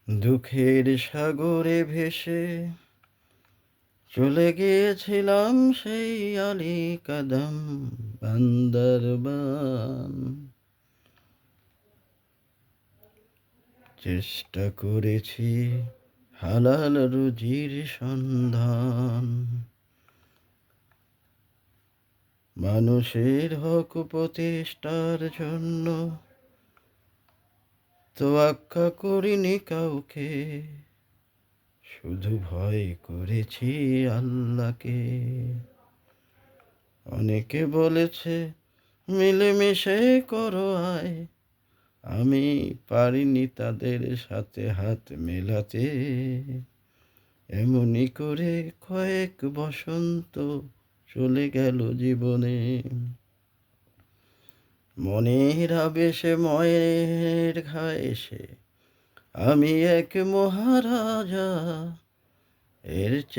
দুঃখের সাগরে ভেসে চলে গিয়েছিলাম সেই আলী কাদম বান্দরবান। চেষ্টা করেছি হালাল রুজির সন্ধান, মানুষের হক প্রতিষ্ঠার জন্য তোয়াক্কা করিনি কাউকে, শুধু ভয় করেছি আল্লাহকে। অনেকে বলেছে মিলেমিশে করো আয়, আমি পারিনি তাদের সাথে হাত মেলাতে। এমনি করে কয়েক বসন্ত চলে গেল জীবনে, মনের আবেশে ময়ের ঘায়ে এসে আমি এক মহারাজা, এর চেয়ে